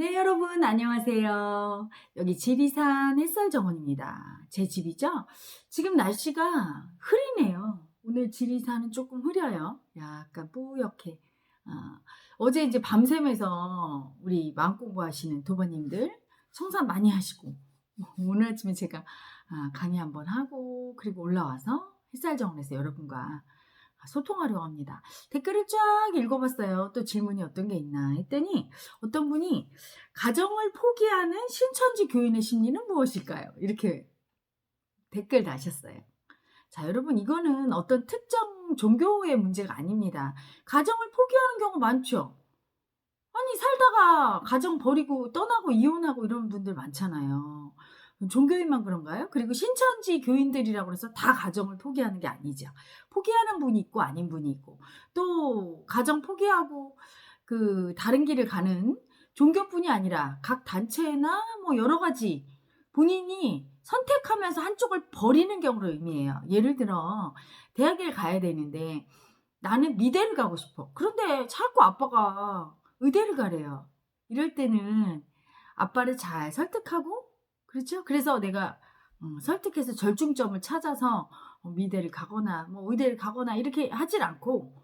네, 여러분, 안녕하세요. 여기 지리산 햇살정원입니다. 제 집이죠? 지금 날씨가 흐리네요. 오늘 지리산은 조금 흐려요. 약간 뿌옇게. 어제 이제 밤샘에서 우리 마음 공부하시는 도바님들 청산 많이 하시고, 오늘 아침에 제가 강의 한번 하고, 그리고 올라와서 햇살정원에서 여러분과 소통하려고 합니다. 댓글을 쫙 읽어봤어요. 또 질문이 어떤 게 있나 했더니 어떤 분이 가정을 포기하는 신천지 교인의 심리는 무엇일까요? 이렇게 댓글 다셨어요. 자, 여러분, 이거는 어떤 특정 종교의 문제가 아닙니다. 가정을 포기하는 경우 많죠. 아니, 살다가 가정 버리고 떠나고 이혼하고 이런 분들 많잖아요. 종교인만 그런가요? 그리고 신천지 교인들이라고 해서 다 가정을 포기하는 게 아니죠. 포기하는 분이 있고 아닌 분이 있고, 또 가정 포기하고 다른 길을 가는 종교뿐이 아니라 각 단체나 뭐 여러 가지 본인이 선택하면서 한쪽을 버리는 경우를 의미해요. 예를 들어 대학을 가야 되는데 나는 미대를 가고 싶어. 그런데 자꾸 아빠가 의대를 가래요. 이럴 때는 아빠를 잘 설득하고, 그렇죠? 그래서 내가 설득해서 절충점을 찾아서 미대를 가거나 뭐 의대를 가거나 이렇게 하질 않고,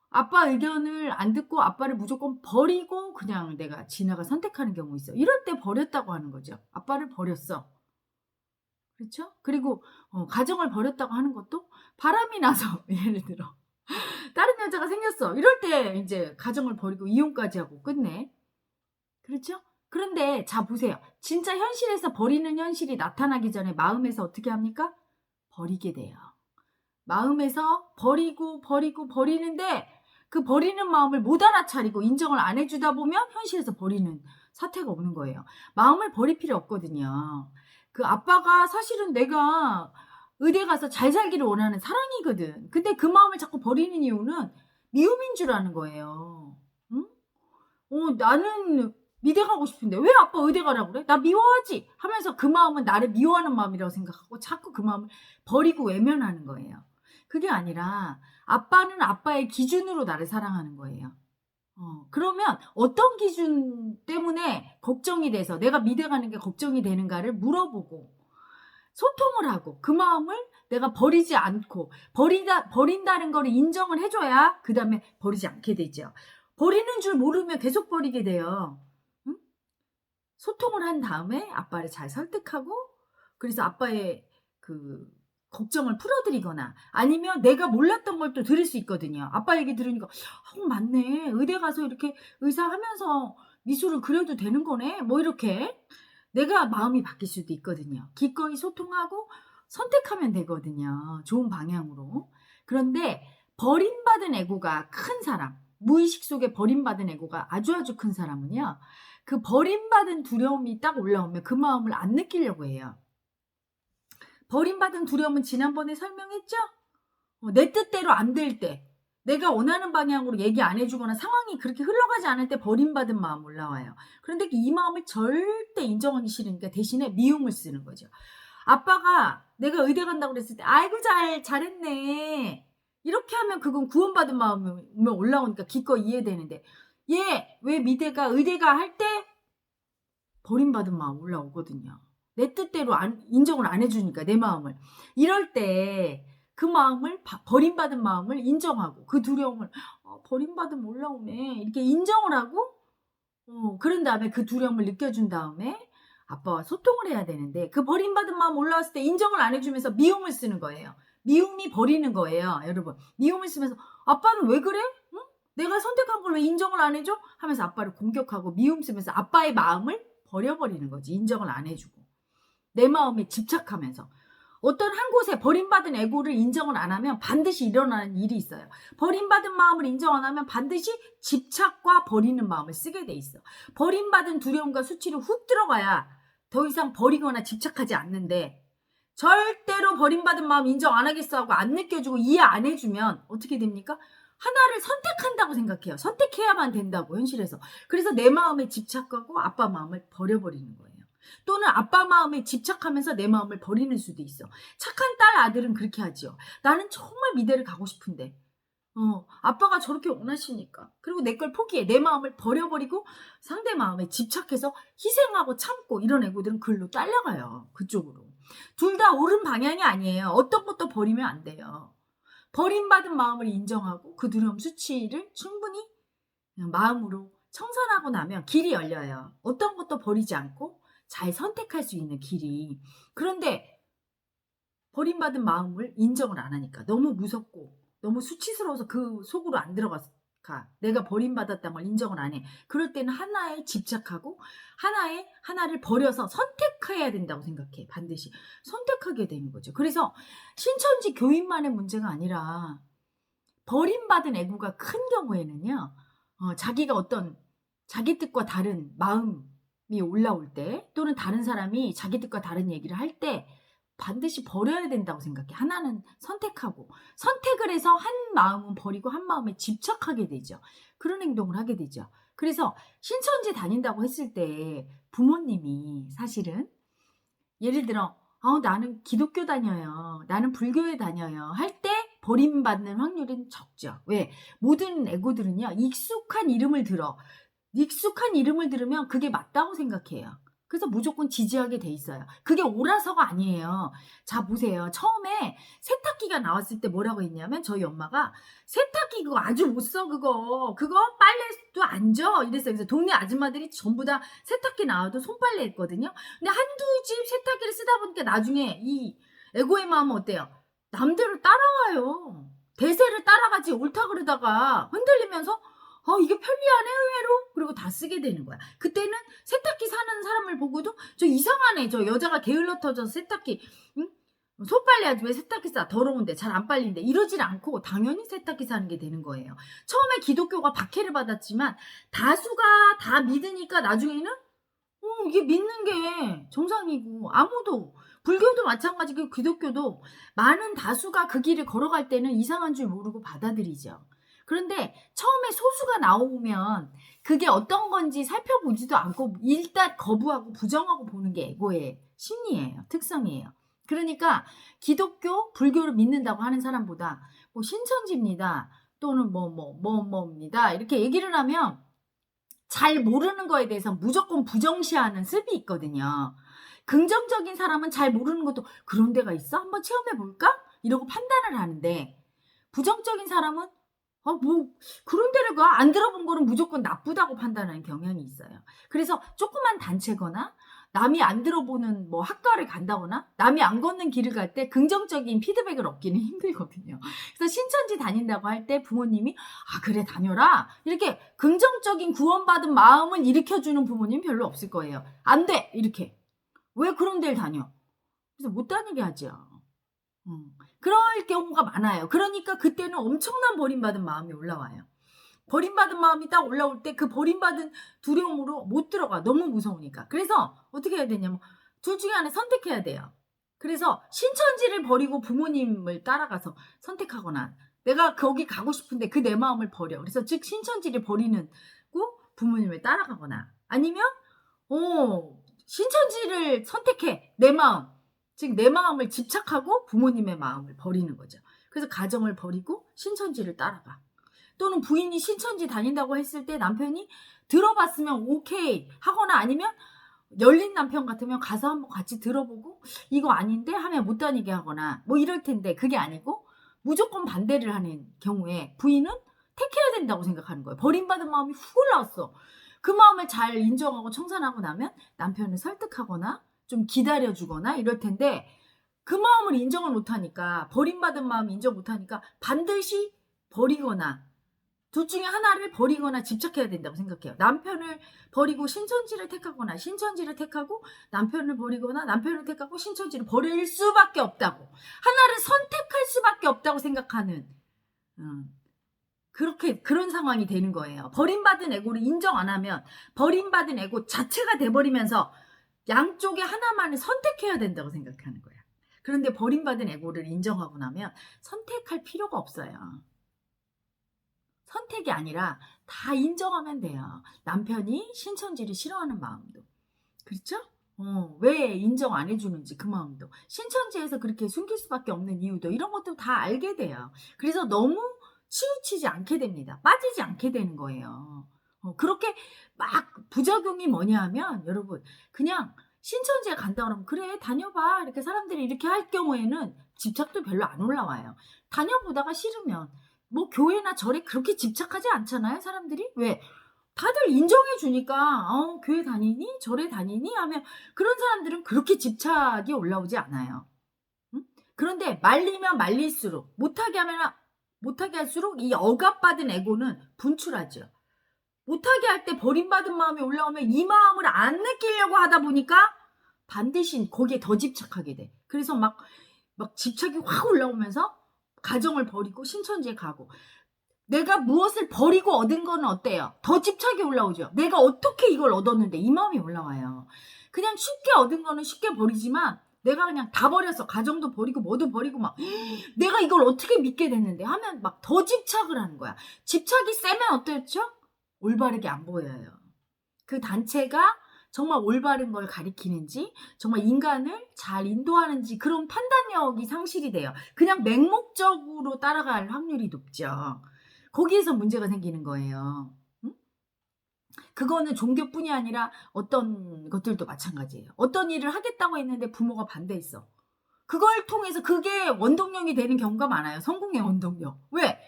아빠 의견을 안 듣고 아빠를 무조건 버리고 그냥 내가 지나가 선택하는 경우 있어요. 이럴 때 버렸다고 하는 거죠. 아빠를 버렸어. 그렇죠? 그리고 가정을 버렸다고 하는 것도 바람이 나서 예를 들어 다른 여자가 생겼어. 이럴 때 이제 가정을 버리고 이혼까지 하고 끝내. 그렇죠? 그런데 자 보세요. 진짜 현실에서 버리는 현실이 나타나기 전에 마음에서 어떻게 합니까? 버리게 돼요. 마음에서 버리고 버리는데 그 버리는 마음을 못 알아차리고 인정을 안 해주다 보면 현실에서 버리는 사태가 오는 거예요. 마음을 버릴 필요 없거든요. 그 아빠가 사실은 내가 의대 가서 잘 살기를 원하는 사랑이거든. 근데 그 마음을 자꾸 버리는 이유는 미움인 줄 아는 거예요. 응? 나는 미대 가고 싶은데 왜 아빠 의대 가라고 그래? 나 미워하지? 하면서 그 마음은 나를 미워하는 마음이라고 생각하고 자꾸 그 마음을 버리고 외면하는 거예요. 그게 아니라 아빠는 아빠의 기준으로 나를 사랑하는 거예요. 그러면 어떤 기준 때문에 걱정이 돼서 내가 미대 가는 게 걱정이 되는가를 물어보고 소통을 하고 그 마음을 내가 버리지 않고 버린다는 거를 인정을 해줘야 그 다음에 버리지 않게 되죠. 버리는 줄 모르면 계속 버리게 돼요. 응? 소통을 한 다음에 아빠를 잘 설득하고 그래서 아빠의 그 걱정을 풀어드리거나 아니면 내가 몰랐던 걸 또 들을 수 있거든요. 아빠 얘기 들으니까 맞네. 의대 가서 이렇게 의사 하면서 미술을 그려도 되는 거네. 뭐 이렇게 내가 마음이 바뀔 수도 있거든요. 기꺼이 소통하고 선택하면 되거든요. 좋은 방향으로. 그런데 버림받은 에고가 큰 사람, 무의식 속에 버림받은 에고가 아주 큰 사람은요. 그 버림받은 두려움이 딱 올라오면 그 마음을 안 느끼려고 해요. 버림받은 두려움은 지난번에 설명했죠? 내 뜻대로 안 될 때, 내가 원하는 방향으로 얘기 안 해주거나 상황이 그렇게 흘러가지 않을 때 버림받은 마음 올라와요. 그런데 이 마음을 절대 인정하기 싫으니까 대신에 미움을 쓰는 거죠. 아빠가 내가 의대 간다고 그랬을 때 아이고 잘했네. 이렇게 하면 그건 구원받은 마음이 올라오니까 기꺼이 이해되는데 얘 왜 미대가 의대가 할 때 버림받은 마음 올라오거든요. 내 뜻대로 인정을 안 해주니까 내 마음을. 이럴 때 그 마음을 버림받은 마음을 인정하고 그 두려움을 버림받으면 올라오네 이렇게 인정을 하고 그런 다음에 그 두려움을 느껴준 다음에 아빠와 소통을 해야 되는데 그 버림받은 마음 올라왔을 때 인정을 안 해주면서 미움을 쓰는 거예요. 미움이 버리는 거예요. 여러분 미움을 쓰면서 아빠는 왜 그래? 응? 내가 선택한 걸 왜 인정을 안 해줘? 하면서 아빠를 공격하고 미움 쓰면서 아빠의 마음을 버려버리는 거지. 인정을 안 해주고 내 마음에 집착하면서 어떤 한 곳에 버림받은 에고를 인정을 안 하면 반드시 일어나는 일이 있어요. 버림받은 마음을 인정 안 하면 반드시 집착과 버리는 마음을 쓰게 돼 있어. 버림받은 두려움과 수치를 훅 들어가야 더 이상 버리거나 집착하지 않는데 절대로 버림받은 마음 인정 안 하겠어 하고 안 느껴주고 이해 안 해주면 어떻게 됩니까? 하나를 선택한다고 생각해요. 선택해야만 된다고 현실에서. 그래서 내 마음에 집착하고 아빠 마음을 버려버리는 거예요. 또는 아빠 마음에 집착하면서 내 마음을 버리는 수도 있어. 착한 딸 아들은 그렇게 하지요. 나는 정말 미대를 가고 싶은데 아빠가 저렇게 원하시니까. 그리고 내 걸 포기해. 내 마음을 버려버리고 상대 마음에 집착해서 희생하고 참고 이런 애고들은 글로 딸려가요. 그쪽으로. 둘 다 옳은 방향이 아니에요. 어떤 것도 버리면 안 돼요. 버림받은 마음을 인정하고 그 두려움 수치를 충분히 그냥 마음으로 청산하고 나면 길이 열려요. 어떤 것도 버리지 않고 잘 선택할 수 있는 길이. 그런데 버림받은 마음을 인정을 안 하니까 너무 무섭고 너무 수치스러워서 그 속으로 안 들어가. 내가 버림받았다는 걸 인정을 안 해. 그럴 때는 하나에 집착하고 하나를 버려서 선택해야 된다고 생각해. 반드시 선택하게 되는 거죠. 그래서 신천지 교인만의 문제가 아니라 버림받은 애구가 큰 경우에는요. 자기가 어떤 자기 뜻과 다른 마음이 올라올 때 또는 다른 사람이 자기 뜻과 다른 얘기를 할 때 반드시 버려야 된다고 생각해. 하나는 선택하고 선택을 해서 한 마음은 버리고 한 마음에 집착하게 되죠. 그런 행동을 하게 되죠. 그래서 신천지 다닌다고 했을 때 부모님이 사실은 예를 들어 나는 기독교 다녀요. 나는 불교에 다녀요. 할 때 버림받는 확률은 적죠. 왜? 모든 애고들은요. 익숙한 이름을 들으면 그게 맞다고 생각해요. 그래서 무조건 지지하게 돼 있어요. 그게 옳아서가 아니에요. 자, 보세요. 처음에 세탁기가 나왔을 때 뭐라고 했냐면 저희 엄마가 세탁기 그거 아주 못 써 그거 빨래도 안 져 이랬어요. 그래서 동네 아줌마들이 전부 다 세탁기 나와도 손빨래 했거든요. 근데 한두 집 세탁기를 쓰다 보니까 나중에 이 에고의 마음은 어때요? 남대로 따라와요. 대세를 따라가지 옳다 그러다가 흔들리면서 이게 편리하네 의외로. 그리고 다 쓰게 되는 거야. 그때는 세탁기 사는 사람을 보고도 저 이상하네. 저 여자가 게을러 터져서 세탁기 응? 손빨래 하지 왜 세탁기 싸? 더러운데 잘 안 빨린데 이러질 않고 당연히 세탁기 사는 게 되는 거예요. 처음에 기독교가 박해를 받았지만 다수가 다 믿으니까 나중에는 이게 믿는 게 정상이고 아무도 불교도 마찬가지고 기독교도 많은 다수가 그 길을 걸어갈 때는 이상한 줄 모르고 받아들이죠. 그런데 처음에 소수가 나오면 그게 어떤 건지 살펴보지도 않고 일단 거부하고 부정하고 보는 게 에고의 심리예요. 특성이에요. 그러니까 기독교, 불교를 믿는다고 하는 사람보다 뭐 신천지입니다. 또는 뭐입니다. 이렇게 얘기를 하면 잘 모르는 거에 대해서 무조건 부정시하는 습이 있거든요. 긍정적인 사람은 잘 모르는 것도 그런 데가 있어? 한번 체험해 볼까? 이러고 판단을 하는데 부정적인 사람은 그런 데를 가. 안 들어본 거는 무조건 나쁘다고 판단하는 경향이 있어요. 그래서 조그만 단체거나 남이 안 들어보는 뭐 학과를 간다거나 남이 안 걷는 길을 갈 때 긍정적인 피드백을 얻기는 힘들거든요. 그래서 신천지 다닌다고 할 때 부모님이 그래 다녀라 이렇게 긍정적인 구원받은 마음을 일으켜주는 부모님 별로 없을 거예요. 안 돼 이렇게. 왜 그런 데를 다녀? 그래서 못 다니게 하죠. 그럴 경우가 많아요. 그러니까 그때는 엄청난 버림받은 마음이 올라와요. 버림받은 마음이 딱 올라올 때 그 버림받은 두려움으로 못 들어가. 너무 무서우니까. 그래서 어떻게 해야 되냐면 둘 중에 하나 선택해야 돼요. 그래서 신천지를 버리고 부모님을 따라가서 선택하거나 내가 거기 가고 싶은데 그 내 마음을 버려. 그래서 즉 신천지를 버리는 고 부모님을 따라가거나 아니면 신천지를 선택해. 내 마음. 즉 내 마음을 집착하고 부모님의 마음을 버리는 거죠. 그래서 가정을 버리고 신천지를 따라가. 또는 부인이 신천지 다닌다고 했을 때 남편이 들어봤으면 오케이 하거나 아니면 열린 남편 같으면 가서 한번 같이 들어보고 이거 아닌데 하면 못 다니게 하거나 뭐 이럴 텐데 그게 아니고 무조건 반대를 하는 경우에 부인은 택해야 된다고 생각하는 거예요. 버림받은 마음이 훅 올라왔어. 그 마음을 잘 인정하고 청산하고 나면 남편을 설득하거나 좀 기다려주거나 이럴 텐데 그 마음을 인정을 못하니까 버림받은 마음 인정 못하니까 반드시 버리거나 둘 중에 하나를 버리거나 집착해야 된다고 생각해요. 남편을 버리고 신천지를 택하거나 신천지를 택하고 남편을 버리거나 남편을 택하고 신천지를 버릴 수밖에 없다고. 하나를 선택할 수밖에 없다고 생각하는 그런 상황이 되는 거예요. 버림받은 에고를 인정 안 하면 버림받은 에고 자체가 돼버리면서 양쪽에 하나만을 선택해야 된다고 생각하는 거예요. 그런데 버림받은 에고를 인정하고 나면 선택할 필요가 없어요. 선택이 아니라 다 인정하면 돼요. 남편이 신천지를 싫어하는 마음도. 그렇죠? 왜 인정 안 해주는지 그 마음도. 신천지에서 그렇게 숨길 수밖에 없는 이유도 이런 것도 다 알게 돼요. 그래서 너무 치우치지 않게 됩니다. 빠지지 않게 되는 거예요. 그렇게 막 부작용이 뭐냐 하면 여러분 그냥 신천지에 간다 그러면 그래 다녀봐 이렇게 사람들이 이렇게 할 경우에는 집착도 별로 안 올라와요. 다녀보다가 싫으면 뭐 교회나 절에 그렇게 집착하지 않잖아요 사람들이. 왜? 다들 인정해 주니까 교회 다니니? 절에 다니니? 하면 그런 사람들은 그렇게 집착이 올라오지 않아요. 응? 그런데 말리면 말릴수록 못하게 할수록 이 억압받은 에고는 분출하죠. 못하게 할 때 버림받은 마음이 올라오면 이 마음을 안 느끼려고 하다 보니까 반드시 거기에 더 집착하게 돼. 그래서 막 집착이 확 올라오면서 가정을 버리고 신천지에 가고 내가 무엇을 버리고 얻은 거는 어때요? 더 집착이 올라오죠. 내가 어떻게 이걸 얻었는데 이 마음이 올라와요. 그냥 쉽게 얻은 거는 쉽게 버리지만 내가 그냥 다 버려서 가정도 버리고 뭐도 버리고 막 내가 이걸 어떻게 믿게 됐는데 하면 막 더 집착을 하는 거야. 집착이 세면 어떻죠? 올바르게 안 보여요. 그 단체가 정말 올바른 걸 가리키는지 정말 인간을 잘 인도하는지 그런 판단력이 상실이 돼요. 그냥 맹목적으로 따라갈 확률이 높죠. 거기에서 문제가 생기는 거예요. 응? 그거는 종교뿐이 아니라 어떤 것들도 마찬가지예요. 어떤 일을 하겠다고 했는데 부모가 반대했어. 그걸 통해서 그게 원동력이 되는 경우가 많아요. 성공의 원동력. 왜?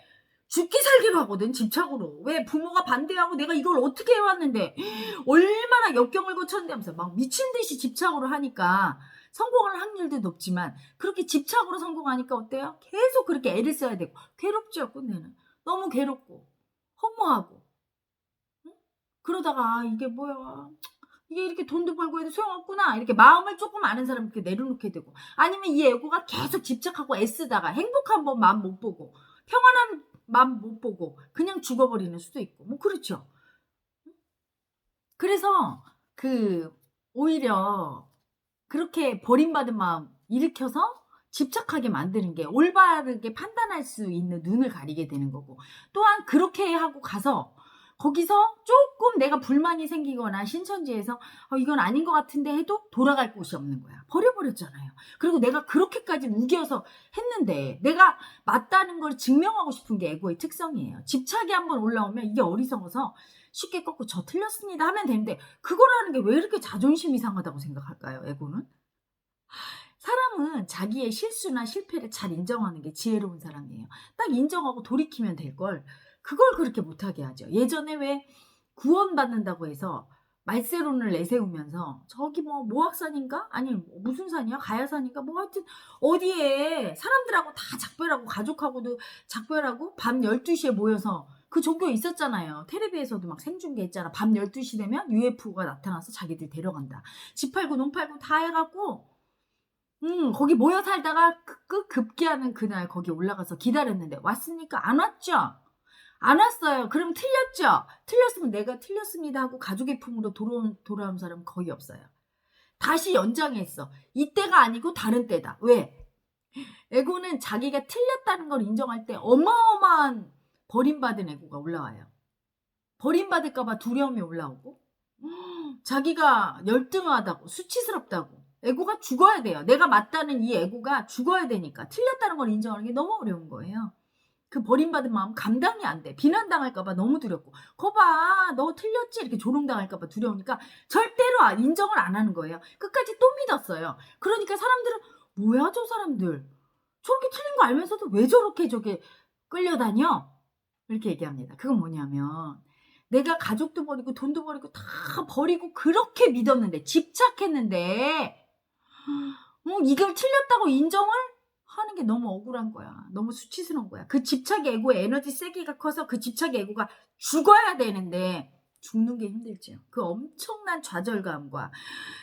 죽기 살기로 하거든 집착으로. 왜? 부모가 반대하고 내가 이걸 어떻게 해왔는데 얼마나 역경을 거쳤는데 하면서 막 미친 듯이 집착으로 하니까 성공할 확률도 높지만 그렇게 집착으로 성공하니까 어때요? 계속 그렇게 애를 써야 되고 괴롭죠 끝내는. 너무 괴롭고 허무하고 응? 그러다가 이게 뭐야 이게 이렇게 돈도 벌고 해도 소용없구나 이렇게 마음을 조금 아는 사람 이렇게 내려놓게 되고 아니면 이 에고가 계속 집착하고 애쓰다가 행복한 번 마음 못 보고 평안한 마음 못 보고 그냥 죽어버리는 수도 있고 뭐 그렇죠. 그래서 오히려 그렇게 버림받은 마음 일으켜서 집착하게 만드는 게 올바르게 판단할 수 있는 눈을 가리게 되는 거고 또한 그렇게 하고 가서 거기서 조금 내가 불만이 생기거나 신천지에서 이건 아닌 것 같은데 해도 돌아갈 곳이 없는 거야. 버려버렸잖아요. 그리고 내가 그렇게까지 우겨서 했는데 내가 맞다는 걸 증명하고 싶은 게 에고의 특성이에요. 집착이 한번 올라오면 이게 어리석어서 쉽게 꺾고 저 틀렸습니다 하면 되는데 그거라는 게 왜 이렇게 자존심이 상하다고 생각할까요? 에고는? 사람은 자기의 실수나 실패를 잘 인정하는 게 지혜로운 사람이에요. 딱 인정하고 돌이키면 될 걸 그걸 그렇게 못하게 하죠. 예전에 왜 구원받는다고 해서 말세론을 내세우면서 저기 뭐 모악산인가? 아니 무슨 산이야? 가야산인가? 뭐 하여튼 어디에 사람들하고 다 작별하고 가족하고도 작별하고 밤 12시에 모여서 그 종교 있었잖아요. 텔레비에서도 막 생중계했잖아. 밤 12시 되면 UFO가 나타나서 자기들 데려간다. 집 팔고 농 팔고 다 해갖고 거기 모여 살다가 급기야는 그날 거기 올라가서 기다렸는데 왔습니까? 안 왔죠? 안 왔어요. 그럼 틀렸죠? 틀렸으면 내가 틀렸습니다 하고 가족의 품으로 돌아온 사람 거의 없어요. 다시 연장했어. 이때가 아니고 다른 때다. 왜? 에고는 자기가 틀렸다는 걸 인정할 때 어마어마한 버림받은 에고가 올라와요. 버림받을까봐 두려움이 올라오고 자기가 열등하다고 수치스럽다고 에고가 죽어야 돼요. 내가 맞다는 이 에고가 죽어야 되니까 틀렸다는 걸 인정하는 게 너무 어려운 거예요. 그 버림받은 마음 감당이 안 돼. 비난당할까봐 너무 두렵고 거봐 너 틀렸지 이렇게 조롱당할까봐 두려우니까 절대로 인정을 안 하는 거예요. 끝까지 또 믿었어요. 그러니까 사람들은 뭐야 저 사람들 저렇게 틀린 거 알면서도 왜 저렇게 저게 끌려다녀? 이렇게 얘기합니다. 그건 뭐냐면 내가 가족도 버리고 돈도 버리고 다 버리고 그렇게 믿었는데 집착했는데 이걸 틀렸다고 인정을 하는 게 너무 억울한 거야. 너무 수치스러운 거야. 그 집착 에고의 에너지 세기가 커서 그 집착 에고가 죽어야 되는데 죽는 게 힘들죠. 그 엄청난 좌절감과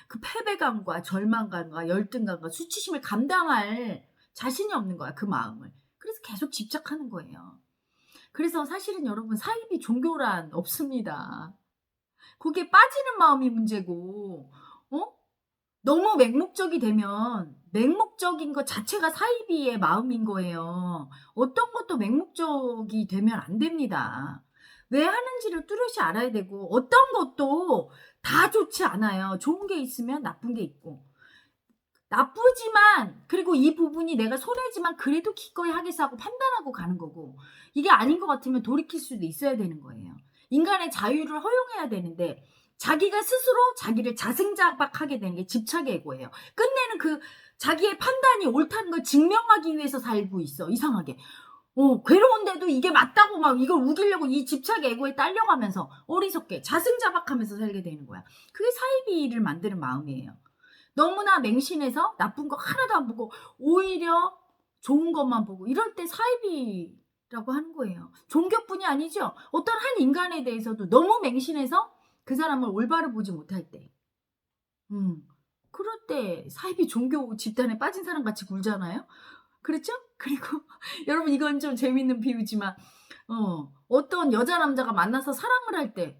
그 패배감과 절망감과 열등감과 수치심을 감당할 자신이 없는 거야. 그 마음을. 그래서 계속 집착하는 거예요. 그래서 사실은 여러분 사이비 종교란 없습니다. 거기에 빠지는 마음이 문제고 너무 맹목적이 되면 맹목적인 것 자체가 사이비의 마음인 거예요. 어떤 것도 맹목적이 되면 안 됩니다. 왜 하는지를 뚜렷이 알아야 되고 어떤 것도 다 좋지 않아요. 좋은 게 있으면 나쁜 게 있고 나쁘지만 그리고 이 부분이 내가 손해지만 그래도 기꺼이 하겠어 하고 판단하고 가는 거고 이게 아닌 것 같으면 돌이킬 수도 있어야 되는 거예요. 인간의 자유를 허용해야 되는데 자기가 스스로 자기를 자승자박하게 되는 게 집착의 에고예요. 끝내는 그 자기의 판단이 옳다는 걸 증명하기 위해서 살고 있어. 이상하게. 괴로운데도 이게 맞다고 막 이걸 우기려고 이 집착의 에고에 딸려가면서 어리석게 자승자박하면서 살게 되는 거야. 그게 사이비를 만드는 마음이에요. 너무나 맹신해서 나쁜 거 하나도 안 보고 오히려 좋은 것만 보고 이럴 때 사이비라고 하는 거예요. 종교뿐이 아니죠. 어떤 한 인간에 대해서도 너무 맹신해서 그 사람을 올바로 보지 못할 때 그럴 때 사이비 종교 집단에 빠진 사람 같이 굴잖아요. 그렇죠? 그리고 여러분 이건 좀 재밌는 비유지만 어떤 여자 남자가 만나서 사랑을 할 때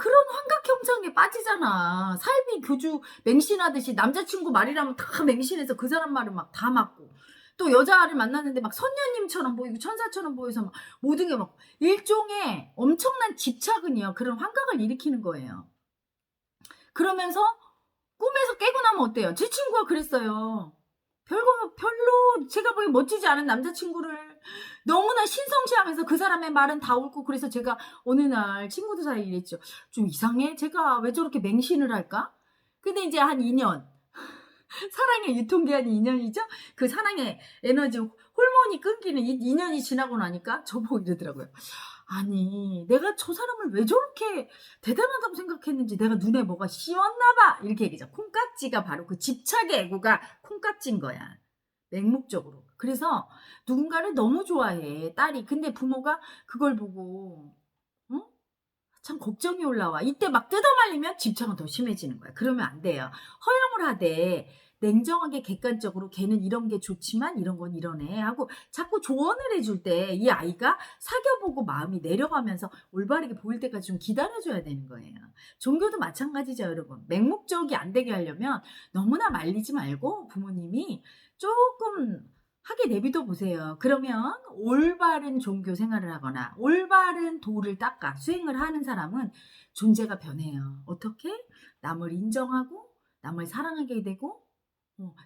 그런 환각형상에 빠지잖아. 삶이 교주 맹신하듯이 남자친구 말이라면 다 맹신해서 그 사람 말을 막 다 맞고 또 여자를 만났는데 막 선녀님처럼 보이고 천사처럼 보여서 막 모든 게 막 일종의 엄청난 집착은요. 그런 환각을 일으키는 거예요. 그러면서 꿈에서 깨고 나면 어때요? 제 친구가 그랬어요. 별로 제가 보기엔 멋지지 않은 남자친구를 너무나 신성시하면서 그 사람의 말은 다 옳고 그래서 제가 어느 날 친구들 사이에 이랬죠. 좀 이상해? 제가 왜 저렇게 맹신을 할까? 근데 이제 한 2년 사랑의 유통기한이 2년이죠? 그 사랑의 에너지 호르몬이 끊기는 2년이 지나고 나니까 저보고 이러더라고요. 아니 내가 저 사람을 왜 저렇게 대단하다고 생각했는지 내가 눈에 뭐가 씌웠나 봐 이렇게 얘기하죠. 콩깍지가 바로 그 집착의 에고가 콩깍지인 거야. 맹목적으로. 그래서 누군가를 너무 좋아해 딸이. 근데 부모가 그걸 보고 참 걱정이 올라와. 이때 막 뜯어말리면 집착은 더 심해지는 거야. 그러면 안 돼요. 허용을 하되 냉정하게 객관적으로 걔는 이런 게 좋지만 이런 건 이러네 하고 자꾸 조언을 해줄 때 이 아이가 사귀어보고 마음이 내려가면서 올바르게 보일 때까지 좀 기다려줘야 되는 거예요. 종교도 마찬가지죠 여러분. 맹목적이 안 되게 하려면 너무나 말리지 말고 부모님이 조금 하게 내비둬 보세요. 그러면 올바른 종교 생활을 하거나 올바른 도를 닦아 수행을 하는 사람은 존재가 변해요. 어떻게? 남을 인정하고 남을 사랑하게 되고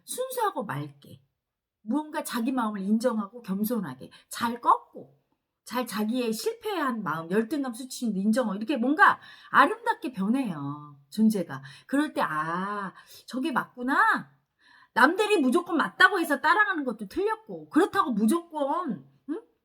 순수하고 맑게 무언가 자기 마음을 인정하고 겸손하게 잘 꺾고 잘 자기의 실패한 마음 열등감 수치심도 인정하고 이렇게 뭔가 아름답게 변해요. 존재가. 그럴 때 저게 맞구나. 남들이 무조건 맞다고 해서 따라가는 것도 틀렸고 그렇다고 무조건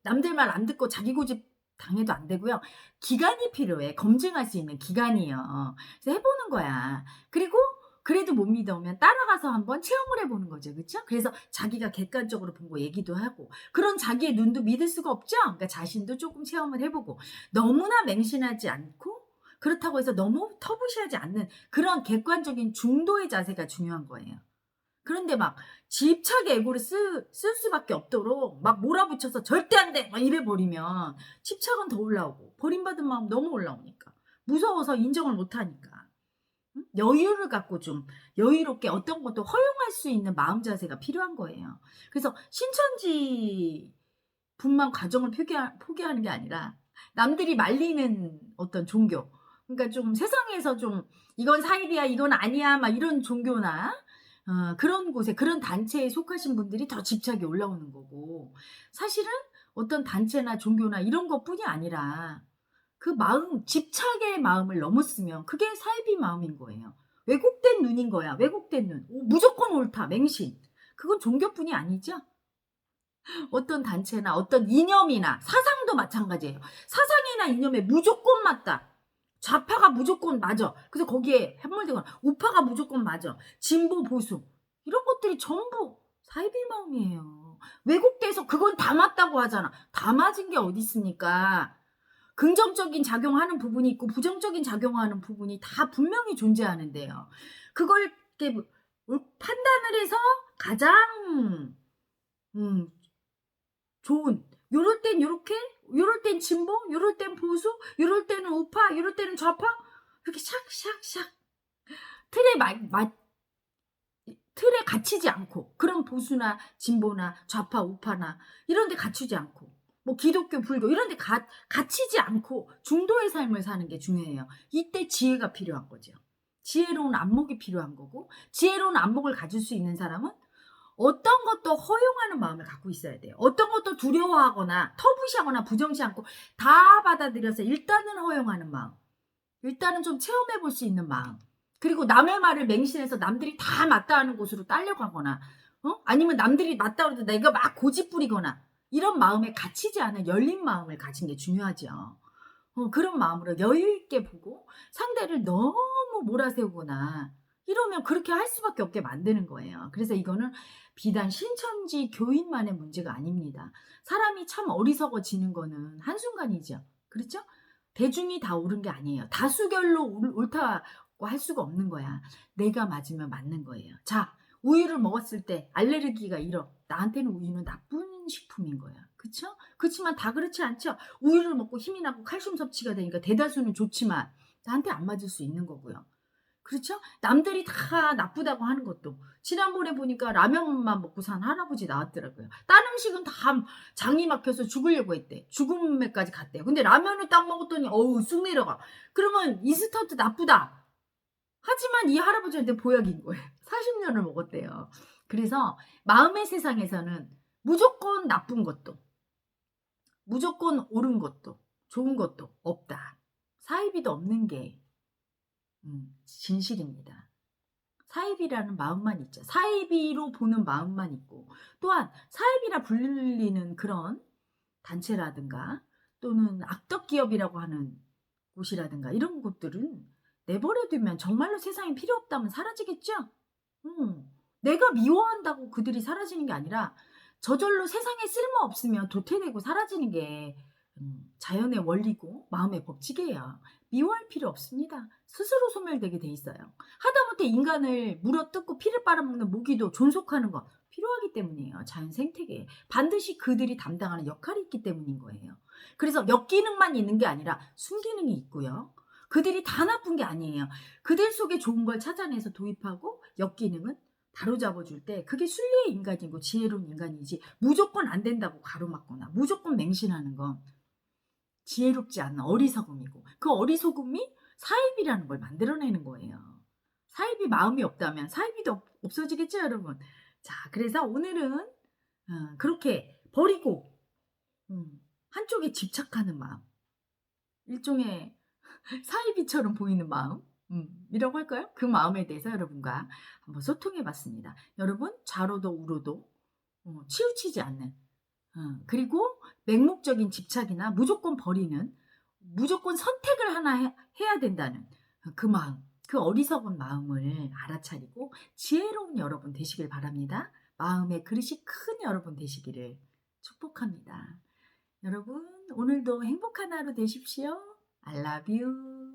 남들 말 안 듣고 자기 고집 당해도 안 되고요. 기간이 필요해. 검증할 수 있는 기간이요. 그래서 해보는 거야. 그리고 그래도 못 믿으면 따라가서 한번 체험을 해보는 거죠. 그렇죠? 그래서 자기가 객관적으로 본 거 얘기도 하고 그런 자기의 눈도 믿을 수가 없죠. 그러니까 자신도 조금 체험을 해보고 너무나 맹신하지 않고 그렇다고 해서 너무 터부시하지 않는 그런 객관적인 중도의 자세가 중요한 거예요. 그런데 막 집착의 에고를 쓸 수밖에 없도록 막 몰아붙여서 절대 안 돼! 막 이래버리면 집착은 더 올라오고 버림받은 마음 너무 올라오니까 무서워서 인정을 못하니까 여유를 갖고 좀 여유롭게 어떤 것도 허용할 수 있는 마음 자세가 필요한 거예요. 그래서 신천지 분만 과정을 포기하는 게 아니라 남들이 말리는 어떤 종교 그러니까 좀 세상에서 좀 이건 사입이야 이건 아니야 막 이런 종교나 그런 곳에 그런 단체에 속하신 분들이 더 집착이 올라오는 거고 사실은 어떤 단체나 종교나 이런 것뿐이 아니라 그 마음 집착의 마음을 넘었으면 그게 사이비 마음인 거예요. 왜곡된 눈인 거야. 왜곡된 눈. 무조건 옳다. 맹신. 그건 종교뿐이 아니죠. 어떤 단체나 어떤 이념이나 사상도 마찬가지예요. 사상이나 이념에 무조건 맞다. 좌파가 무조건 맞아. 그래서 거기에 함몰되거나 우파가 무조건 맞아. 진보 보수 이런 것들이 전부 사이비 마음이에요. 왜곡돼서 그건 다 맞다고 하잖아. 다 맞은 게 어디 있습니까? 긍정적인 작용하는 부분이 있고 부정적인 작용하는 부분이 다 분명히 존재하는데요. 그걸 이렇게 판단을 해서 가장 좋은 요럴 땐 요렇게 요럴 땐 진보 요럴 땐 보수 요럴 때는 우파 요럴 때는 좌파 이렇게 샥샥샥 틀에 갇히지 않고 그런 보수나 진보나 좌파 우파나 이런 데 갇히지 않고 뭐 기독교 불교 이런 데 갇히지 않고 중도의 삶을 사는 게 중요해요. 이때 지혜가 필요한 거죠. 지혜로운 안목이 필요한 거고, 지혜로운 안목을 가질 수 있는 사람은 어떤 것도 허용하는 마음을 갖고 있어야 돼요. 어떤 것도 두려워하거나 터부시하거나 부정시 않고 다 받아들여서 일단은 허용하는 마음. 일단은 좀 체험해 볼 수 있는 마음. 그리고 남의 말을 맹신해서 남들이 다 맞다 하는 곳으로 딸려가거나, 아니면 남들이 맞다 그래도 내가 막 고집 부리거나, 이런 마음에 갇히지 않은 열린 마음을 가진 게 중요하죠. 그런 마음으로 여유 있게 보고 상대를 너무 몰아세우거나 이러면 그렇게 할 수밖에 없게 만드는 거예요. 그래서 이거는 비단 신천지 교인만의 문제가 아닙니다. 사람이 참 어리석어지는 거는 한순간이죠. 그렇죠? 대중이 다 옳은 게 아니에요. 다수결로 옳다고 할 수가 없는 거야. 내가 맞으면 맞는 거예요. 자, 우유를 먹었을 때 알레르기가 일어. 나한테는 우유는 나쁜 식품인 거야. 그쵸? 그렇지만 다 그렇지 않죠? 우유를 먹고 힘이 나고 칼슘 섭취가 되니까 대다수는 좋지만 나한테 안 맞을 수 있는 거고요. 그렇죠? 남들이 다 나쁘다고 하는 것도. 지난번에 보니까 라면만 먹고 산 할아버지 나왔더라고요. 딴 음식은 다 장이 막혀서 죽으려고 했대. 죽음에까지 갔대. 근데 라면을 딱 먹었더니 어우 쑥 내려가. 그러면 인스턴트 나쁘다. 하지만 이 할아버지한테 보약인 거예요. 40년을 먹었대요. 그래서 마음의 세상에서는 무조건 나쁜 것도, 무조건 옳은 것도, 좋은 것도 없다. 사이비도 없는 게 진실입니다. 사이비라는 마음만 있죠. 사이비로 보는 마음만 있고, 또한 사이비라 불리는 그런 단체라든가 또는 악덕 기업이라고 하는 곳이라든가 이런 곳들은 내버려 두면 정말로 세상에 필요 없다면 사라지겠죠? 내가 미워한다고 그들이 사라지는 게 아니라 저절로 세상에 쓸모 없으면 도태되고 사라지는 게 자연의 원리고 마음의 법칙이에요. 미워할 필요 없습니다. 스스로 소멸되게 돼 있어요. 하다못해 인간을 물어뜯고 피를 빨아먹는 모기도 존속하는 거 필요하기 때문이에요. 자연 생태계에. 반드시 그들이 담당하는 역할이 있기 때문인 거예요. 그래서 역기능만 있는 게 아니라 순기능이 있고요. 그들이 다 나쁜 게 아니에요. 그들 속에 좋은 걸 찾아내서 도입하고 역기능은 바로잡아줄 때 그게 순리의 인간이고 지혜로운 인간이지, 무조건 안 된다고 가로막거나 무조건 맹신하는 건 지혜롭지 않은 어리석음이고, 그 어리석음이 사이비라는 걸 만들어내는 거예요. 사이비 마음이 없다면 사이비도 없어지겠죠, 여러분. 자, 그래서 오늘은 그렇게 버리고 한쪽에 집착하는 마음, 일종의 사이비처럼 보이는 마음, 이라고 할까요? 그 마음에 대해서 여러분과 한번 소통해 봤습니다. 여러분, 좌로도 우로도 치우치지 않는, 그리고 맹목적인 집착이나 무조건 버리는, 무조건 선택을 하나 해야 된다는 그 마음, 그 어리석은 마음을 알아차리고 지혜로운 여러분 되시길 바랍니다. 마음의 그릇이 큰 여러분 되시기를 축복합니다. 여러분, 오늘도 행복한 하루 되십시오. I love you.